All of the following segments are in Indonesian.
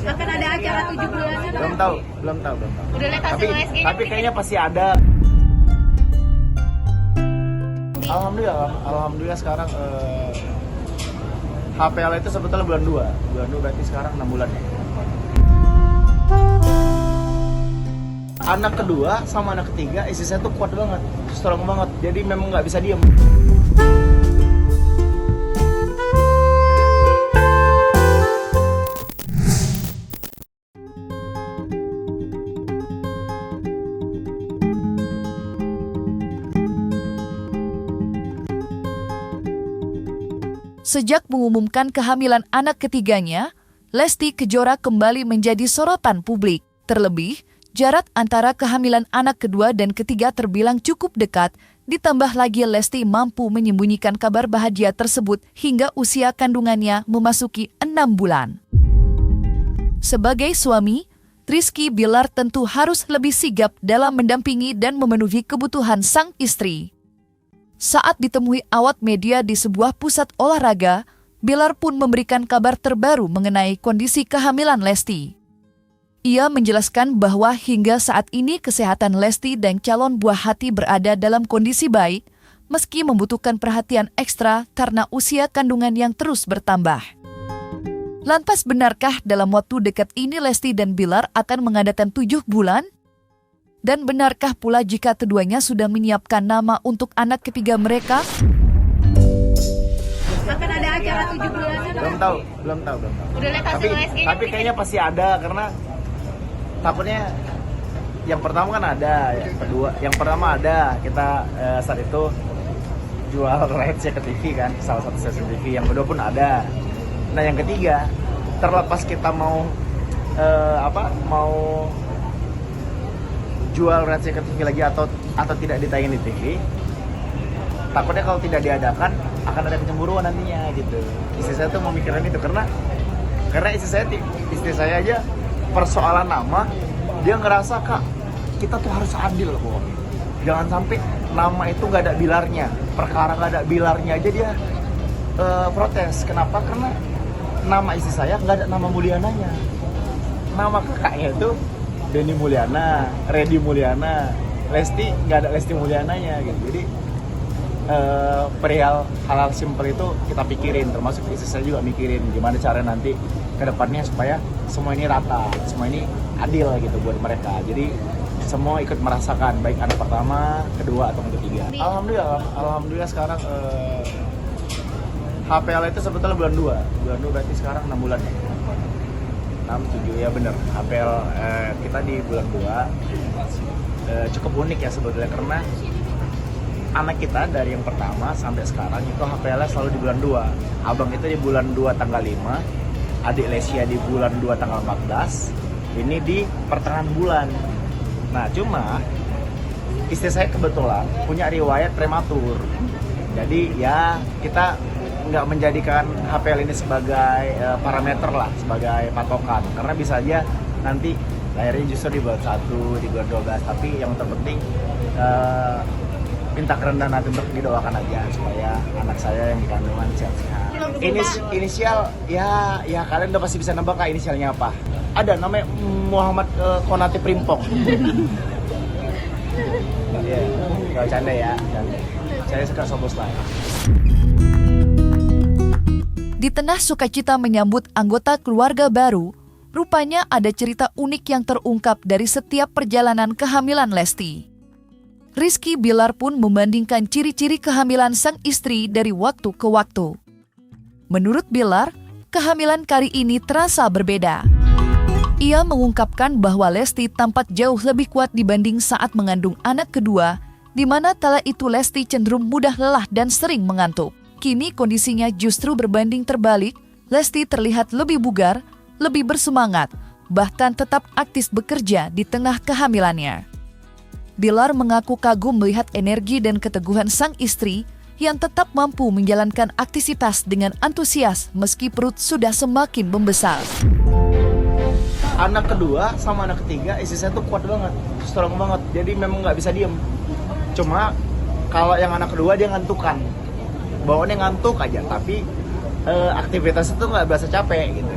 Akan ada acara 17-an? Belum tahu. Udah lihat hasil USG-nya? Tapi kayaknya pasti ada. Alhamdulillah sekarang HPL itu sebetulnya bulan 2 berarti sekarang 6 bulan ya. Anak kedua sama anak ketiga istri saya tuh kuat banget, strong banget, jadi memang nggak bisa diem. Sejak mengumumkan kehamilan anak ketiganya, Lesti Kejora kembali menjadi sorotan publik. Terlebih, jarak antara kehamilan anak kedua dan ketiga terbilang cukup dekat, ditambah lagi Lesti mampu menyembunyikan kabar bahagia tersebut hingga usia kandungannya memasuki 6 bulan. Sebagai suami, Rizky Bilar tentu harus lebih sigap dalam mendampingi dan memenuhi kebutuhan sang istri. Saat ditemui awak media di sebuah pusat olahraga, Bilar pun memberikan kabar terbaru mengenai kondisi kehamilan Lesti. Ia menjelaskan bahwa hingga saat ini kesehatan Lesti dan calon buah hati berada dalam kondisi baik, meski membutuhkan perhatian ekstra karena usia kandungan yang terus bertambah. Lantas benarkah dalam waktu dekat ini Lesti dan Bilar akan mengadakan 7 bulan? Dan benarkah pula jika keduanya sudah menyiapkan nama untuk anak ketiga mereka? Akan ada acara 17-an? Belum tahu. Udah lihat hasil USG-nya? Tapi kayaknya pasti ada, karena takutnya yang pertama kan ada, yang pertama ada kita saat itu jual rights ke TV kan, salah satu stasiun TV, yang kedua pun ada. Nah yang ketiga, terlepas kita mau jual rights ke TV lagi atau tidak ditayangin di TV, takutnya kalau tidak diadakan akan ada kecemburuan nantinya gitu. Istri saya tuh memikirkan itu karena istri saya aja persoalan nama dia ngerasa, Kak, kita tuh harus adil pokoknya. Jangan sampai nama itu nggak ada bilarnya, perkara nggak ada bilarnya aja dia protes. Kenapa? Karena nama istri saya nggak ada nama Mulyananya. Nama kakaknya itu Denny Mulyana, Reddy Mulyana, Lesti nggak ada Lesti Mulyananya gitu. Jadi perihal hal-hal simpel itu kita pikirin, termasuk istri saya juga mikirin gimana cara nanti ke depannya supaya semua ini rata, semua ini adil gitu buat mereka. Jadi semua ikut merasakan, baik anak pertama, kedua atau ketiga. Alhamdulillah sekarang HPL itu sebetulnya bulan 2 berarti sekarang 6 bulan ya. 6, 7 ya bener. HPL kita di bulan 2 cukup unik ya sebetulnya, karena anak kita dari yang pertama sampai sekarang itu HPL-nya selalu di bulan 2. Abang itu di bulan 2 tanggal 5, adik Lesia di bulan 2 tanggal 14, ini di pertengahan bulan. Nah cuma istri saya kebetulan punya riwayat prematur, jadi ya kita nggak menjadikan HPL ini sebagai parameter lah, sebagai patokan, karena bisa aja nanti lahirnya justru di bulan 1, di bulan 12. Tapi yang terpenting minta kerendahan hati untuk didoakan aja supaya anak saya yang di kandungan sehat-sehat. Inisial ya kalian udah pasti bisa nebak Kak inisialnya apa. Ada namanya Muhammad Konate Primpong. Iya, gak bercanda ya. Saya suka Sobostai. Di tengah sukacita menyambut anggota keluarga baru, rupanya ada cerita unik yang terungkap dari setiap perjalanan kehamilan Lesti. Rizky Bilar pun membandingkan ciri-ciri kehamilan sang istri dari waktu ke waktu. Menurut Bilar, kehamilan kali ini terasa berbeda. Ia mengungkapkan bahwa Lesti tampak jauh lebih kuat dibanding saat mengandung anak kedua, di mana kala itu Lesti cenderung mudah lelah dan sering mengantuk. Kini kondisinya justru berbanding terbalik, Lesti terlihat lebih bugar, lebih bersemangat, bahkan tetap aktif bekerja di tengah kehamilannya. Bilar mengaku kagum melihat energi dan keteguhan sang istri yang tetap mampu menjalankan aktivitas dengan antusias meski perut sudah semakin membesar. Anak kedua sama anak ketiga istri saya tuh kuat banget, strong banget, jadi memang nggak bisa diem. Cuma kalau yang anak kedua dia ngantukan, bawaannya ngantuk aja, tapi aktivitas itu nggak berasa capek gitu.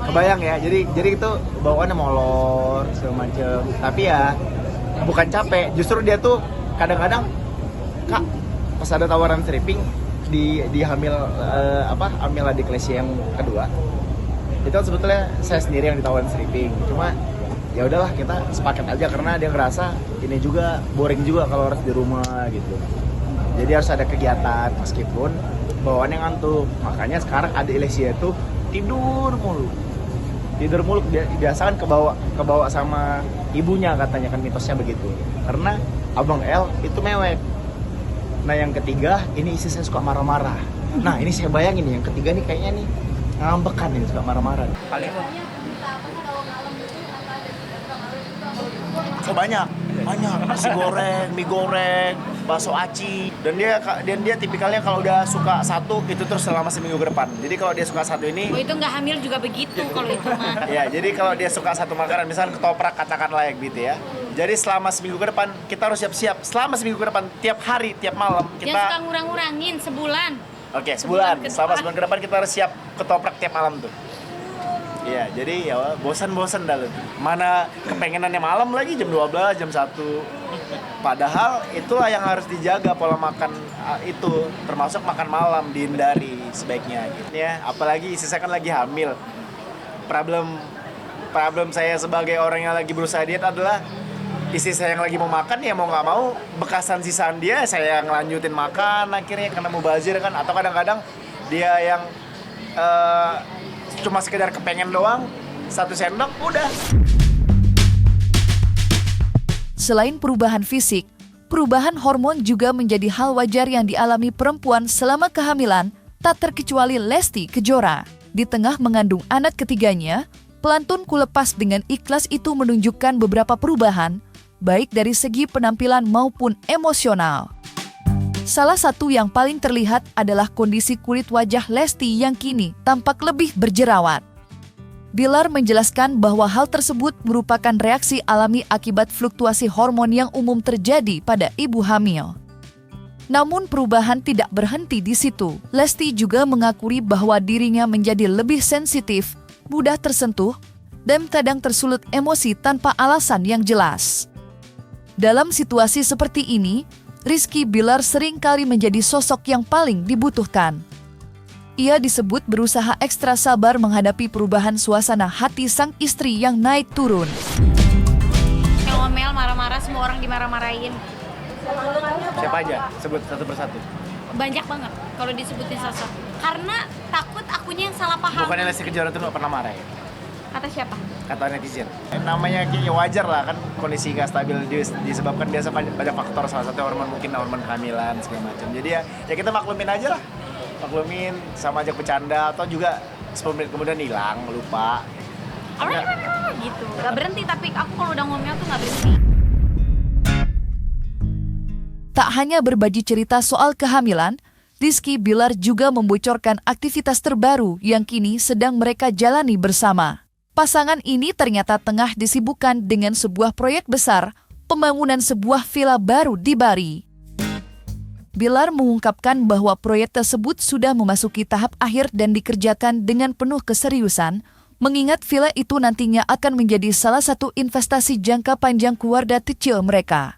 kebayang ya. Jadi itu bawaannya molor segala macem. Tapi ya bukan capek, justru dia tuh kadang-kadang Kak, pas ada tawaran stripping di hamil hamil adik Lesya yang kedua, itu sebetulnya saya sendiri yang ditawarin stripping. Cuma ya udahlah, kita sepakat aja karena dia ngerasa ini juga boring juga kalau harus di rumah gitu. Jadi harus ada kegiatan meskipun bawaannya ngantuk. Makanya sekarang adik Lesya itu tidur mulu. Biasa kan kebawa sama ibunya, katanya kan mitosnya begitu. Karena Abang L itu mewek. Nah yang ketiga, ini istri saya suka marah-marah. Nah ini saya bayangin nih, yang ketiga nih kayaknya nih ngambekan nih, suka marah-marah. Paling banyak nasi goreng, mie goreng, bakso aci. Dan dia tipikalnya kalau udah suka satu itu terus selama seminggu ke depan. Jadi kalau dia suka satu ini, itu nggak hamil juga begitu kalau itu mah. ya, jadi kalau dia suka satu makanan, misalnya ketoprak katakanlah gitu ya. Jadi selama seminggu ke depan kita harus siap-siap. Selama seminggu ke depan, tiap hari, tiap malam kita. Jangan suka ngurang-ngurangin sebulan. Oke, sebulan. Selama sebulan ke depan kita harus siap ketoprak tiap malam tuh. Iya, jadi ya bosan-bosan dah. Mana kepengenannya malam lagi jam 12, jam 1. Padahal itulah yang harus dijaga, pola makan itu, termasuk makan malam dihindari sebaiknya gitu ya. Apalagi istri saya kan lagi hamil. Problem saya sebagai orang yang lagi berusaha diet adalah istri saya yang lagi mau makan, ya mau nggak mau bekasan sisaan dia saya ngelanjutin makan akhirnya karena mubazir kan. Atau kadang-kadang dia yang cuma sekedar kepengen doang, 1 sendok udah. Selain perubahan fisik, perubahan hormon juga menjadi hal wajar yang dialami perempuan selama kehamilan, tak terkecuali Lesti Kejora. Di tengah mengandung anak ketiganya, pelantun Kulepas dengan ikhlas itu menunjukkan beberapa perubahan, baik dari segi penampilan maupun emosional. Salah satu yang paling terlihat adalah kondisi kulit wajah Lesti yang kini tampak lebih berjerawat. Bilar menjelaskan bahwa hal tersebut merupakan reaksi alami akibat fluktuasi hormon yang umum terjadi pada ibu hamil. Namun perubahan tidak berhenti di situ. Lesti juga mengakui bahwa dirinya menjadi lebih sensitif, mudah tersentuh, dan kadang tersulut emosi tanpa alasan yang jelas. Dalam situasi seperti ini, Rizky Bilar sering kali menjadi sosok yang paling dibutuhkan. Ia disebut berusaha ekstra sabar menghadapi perubahan suasana hati sang istri yang naik turun. Ngomel, marah-marah, semua orang dimarah-marahin. Siapa aja? Sebut satu persatu. Banyak banget kalau disebutin sosok. Karena takut akunya yang salah paham. Bukannya Lesti Kejora tuh nggak pernah marah ya? Kata siapa? Kata netizen. Namanya ya wajar lah kan, kondisi nggak stabil disebabkan biasa banyak faktor, salah satu hormon, mungkin hormon kehamilan segala macam. Jadi ya kita maklumin aja lah, maklumin sama aja bercanda atau juga 10 menit kemudian hilang, lupa. Gitu. Gak berhenti, tapi aku kalau udah ngomel tuh gak berhenti. Tak hanya berbagi cerita soal kehamilan, Rizky Bilar juga membocorkan aktivitas terbaru yang kini sedang mereka jalani bersama. Pasangan ini ternyata tengah disibukkan dengan sebuah proyek besar, pembangunan sebuah villa baru di Bari. Bilar mengungkapkan bahwa proyek tersebut sudah memasuki tahap akhir dan dikerjakan dengan penuh keseriusan, mengingat villa itu nantinya akan menjadi salah satu investasi jangka panjang keluarga kecil mereka.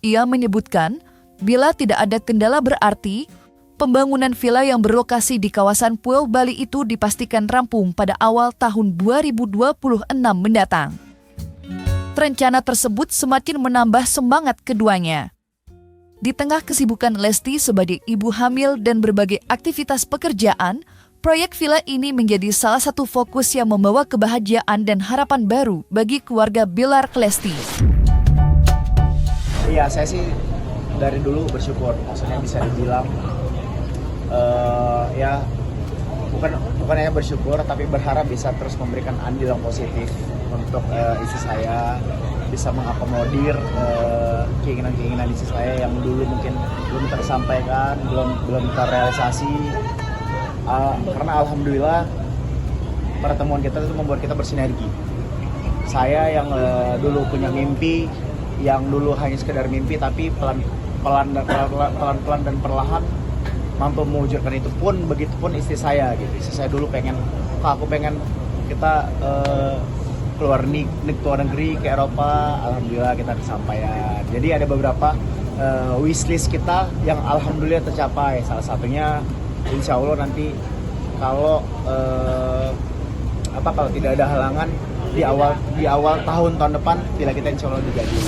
Ia menyebutkan, bila tidak ada kendala berarti, pembangunan villa yang berlokasi di kawasan Pulau Bali itu dipastikan rampung pada awal tahun 2026 mendatang. Rencana tersebut semakin menambah semangat keduanya. Di tengah kesibukan Lesti sebagai ibu hamil dan berbagai aktivitas pekerjaan, proyek villa ini menjadi salah satu fokus yang membawa kebahagiaan dan harapan baru bagi keluarga Bilar Lesti. Iya, saya sih dari dulu bersyukur, maksudnya bisa dibilang ya bukan hanya bersyukur tapi berharap bisa terus memberikan andil yang positif untuk istri saya, bisa mengakomodir keinginan-keinginan istri saya yang dulu mungkin belum tersampaikan, belum terrealisasi. Karena alhamdulillah pertemuan kita itu membuat kita bersinergi. Saya yang dulu punya mimpi, yang dulu hanya sekedar mimpi, tapi pelan-pelan dan perlahan mampu mewujudkan itu pun, begitupun istri saya gitu. Istri saya dulu pengen kita keluar negeri ke Eropa, alhamdulillah kita kesampaian. Jadi ada beberapa wishlist kita yang alhamdulillah tercapai. Salah satunya insya Allah nanti kalau kalau tidak ada halangan di awal tahun depan bila kita insya Allah jadi.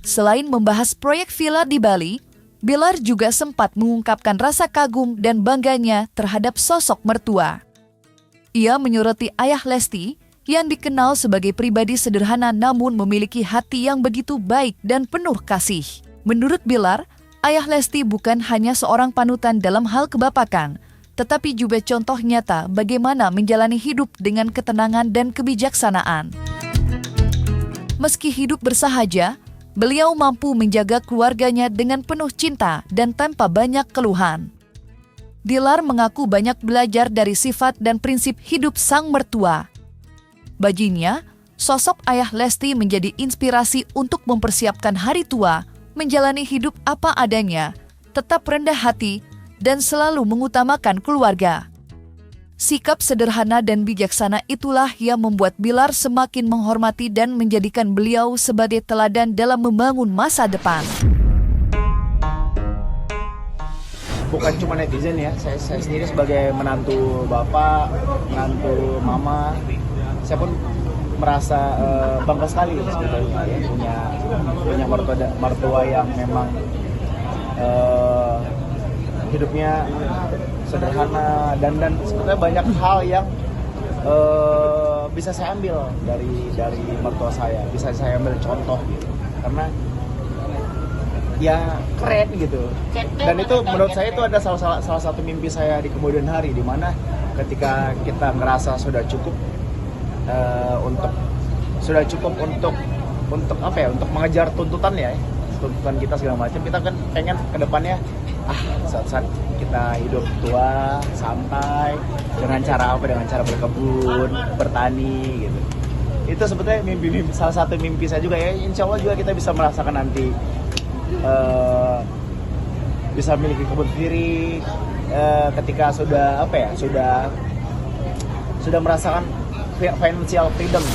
Selain membahas proyek villa di Bali, Bilar juga sempat mengungkapkan rasa kagum dan bangganya terhadap sosok mertua. Ia menyoroti ayah Lesti yang dikenal sebagai pribadi sederhana namun memiliki hati yang begitu baik dan penuh kasih. Menurut Bilar, ayah Lesti bukan hanya seorang panutan dalam hal kebapakan, tetapi juga contoh nyata bagaimana menjalani hidup dengan ketenangan dan kebijaksanaan. Meski hidup bersahaja, beliau mampu menjaga keluarganya dengan penuh cinta dan tanpa banyak keluhan. Bilar mengaku banyak belajar dari sifat dan prinsip hidup sang mertua. Baginya, sosok ayah Lesti menjadi inspirasi untuk mempersiapkan hari tua, menjalani hidup apa adanya, tetap rendah hati, dan selalu mengutamakan keluarga. Sikap sederhana dan bijaksana itulah yang membuat Bilar semakin menghormati dan menjadikan beliau sebagai teladan dalam membangun masa depan. Bukan cuma netizen ya, saya sendiri sebagai menantu bapak, menantu mama, saya pun merasa bangga sekali sebetulnya ya, punya mertua yang memang hidupnya sederhana dan sebetulnya banyak hal yang bisa saya ambil dari mertua saya, bisa saya ambil contoh gitu. Karena ya keren gitu. Dan itu menurut saya itu ada salah satu mimpi saya di kemudian hari, di mana ketika kita ngerasa sudah cukup untuk apa ya, untuk mengejar tuntutan kita segala macam, kita kan pengen ke depannya saat kita hidup tua santai dengan cara berkebun, bertani gitu. Itu sebetulnya salah satu mimpi saya juga ya. Insya Allah juga kita bisa merasakan nanti bisa memiliki kebun sendiri ketika sudah merasakan financial freedom.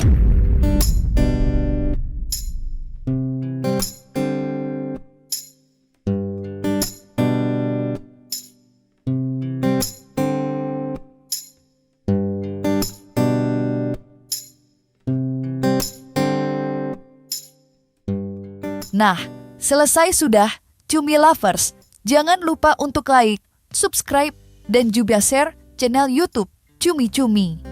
Nah, selesai sudah, Cumi Lovers. Jangan lupa untuk like, subscribe, dan juga share channel YouTube Cumi Cumi.